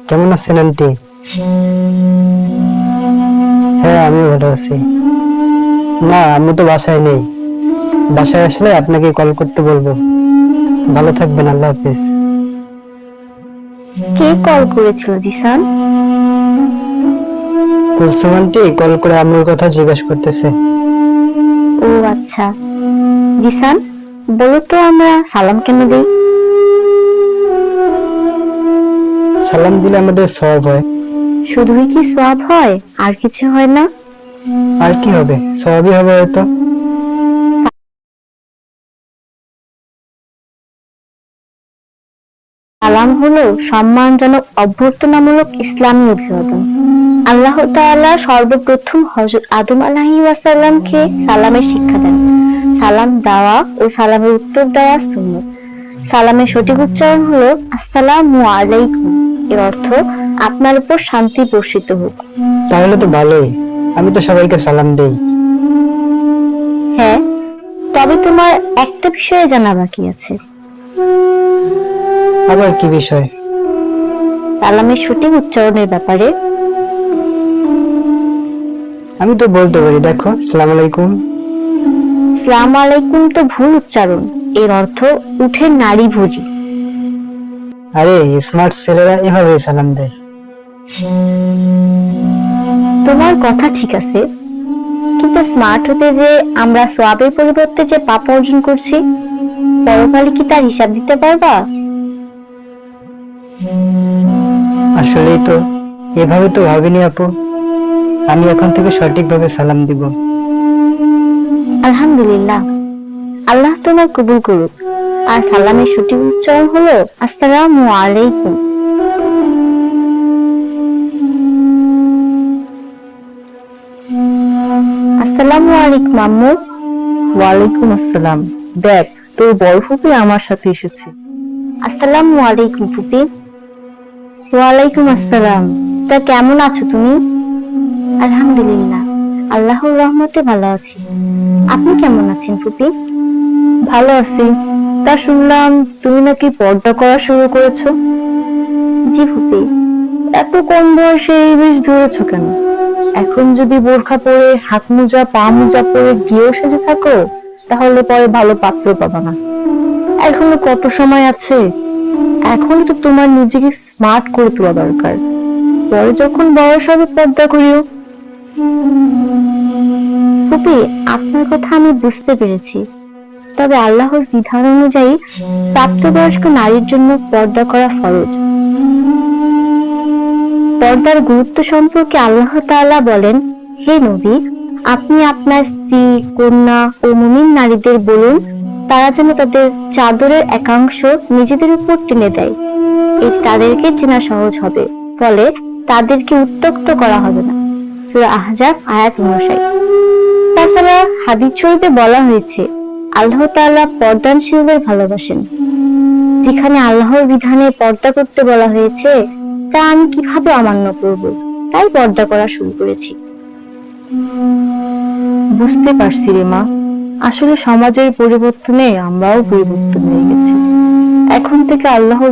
কেমন আছেন আন্টি? হ্যাঁ, আমি ভালো আছি। না, আমি তো বাসায় নেই। বাসায় আসলে আপনাকে কল করতে বলবো। ভালো থাকবেন, আল্লাহ হাফেজ। কে কল করেছিল জিসান? কুলসুম আন্টি কল করে আম্মুর কথা জিজ্ঞাসা করতেছে। ও আচ্ছা। জিসান, বলো তো আমরা সালাম কেন দিই? সালাম দিলে আমাদের সওয়াব হয়। শুধুই কি সওয়াব হয়, আর কিছু হয় না? আর কি হবে, সওয়াবই হবে হয়তো। সালাম হলো সম্মানজনক অভ্যর্থনামূলক ইসলামী অভিবাদন। আল্লাহ তাআলা সর্বপ্রথম হযরত আদম আলাইহিস সালামকে সালামের শিক্ষা দেন। সালাম দেওয়া ও সালামের উত্তর দেওয়া সুন্নাত। সালামের সঠিক উচ্চারণ হলো আসসালামু আলাইকুম। এর অর্থ আপনার উপর শান্তি বর্ষিত হোক। তাহলে তো ভালোই, আমি তো সবাইকে সালাম দেই। হ্যাঁ, তবে তোমার একটা বিষয়ে জানা বাকি আছে। আবার কি বিষয়? সালামের সঠিক উচ্চারণের ব্যাপারে। আমি তো বলতে পারি, দেখো, আসসালামু আলাইকুম। আসসালামু আলাইকুম তো ভুল উচ্চারণ। এর অর্থ উঠের নারী ভুঁড়ি। আরে স্মার্ট ছেলেরা এভাবে সালাম দেয়। তোমার কথা ঠিক আছে, কিন্তু স্মার্ট হতে যে আমরা সওয়াবের পরিবর্তে যে পাপ অর্জন করছি, পরকালে কি তার হিসাব দিতে পারবা? আসলেই তো, এভাবে তো ভাবিনি আপু। আমি এখন থেকে সঠিকভাবে সালাম দিব। আলহামদুলিল্লাহ, আল্লাহ তোমায় কবুল করুক। আর সালামের সঠিক উচ্চারণ হলো আসসালামু আলাইকুম। আসসালামু আলাইকুম আম্মু। ওয়ালাইকুম আসসালাম। দেখ, তোর বড় ফুপি আমার সাথে এসেছে। আসসালামু আলাইকুম ফুপি। ওয়ালাইকুম আসসালাম। তা কেমন আছো তুমি? আলহামদুলিল্লাহ, আল্লাহর রহমতে ভালো আছি। আপনি কেমন আছেন ফুপি? ভালো আছি। তা শুনলাম তুমি নাকি পর্দা করা শুরু করেছো। জি ফুপি। এত কম বয়সে এই বেশ ধরেছো কেন? এখন যদি বোরখা পরে, হাত মোজা, পা মোজা পরে গিয়েও সেজে থাকো, তাহলে পরে ভালো পাত্র পাবা না। এখনো কত সময় আছে? এখনই তো তোমার নিজেকে স্মার্ট করে তোলা দরকার। পরে যখন বয়স হবে পর্দা করিও। ফুপি, আপনার কথা আমি বুঝতে পেরেছি। তবে আল্লাহর বিধান অনুযায়ী প্রাপ্তবয়স্ক নারীর জন্য পর্দা করা ফরজ। পর্দার গুরুত্ব সম্পর্কে আল্লাহ তাআলা বলেন, হে নবী, আপনি আপনার স্ত্রী, কন্যা ও মুমিন নারীদের বলুন তারা যেন তাদের চাদরের একাংশ নিজেদের উপর টেনে দেয়। এতে তাদেরকে চেনা সহজ হবে, ফলে তাদেরকে উত্ত্যক্ত করা হবে না। সূরা আহজাব আয়াত 59। তাছাড়া হাদিস শরীফে বলা হয়েছে, আল্লাহ তাআলা পর্দানশীলদের ভালোবাসেন। যেখানে আল্লাহর বিধানে পর্দা করতে বলা হয়েছে, তা আমি কিভাবে অমান্য করব? তাই পর্দা করা শুরু করেছি। বুঝতে পারছি রে মা। আসলে সমাজের পরিবর্তনে আমরাও পরিবর্তন হয়ে গেছি। এখন থেকে আল্লাহর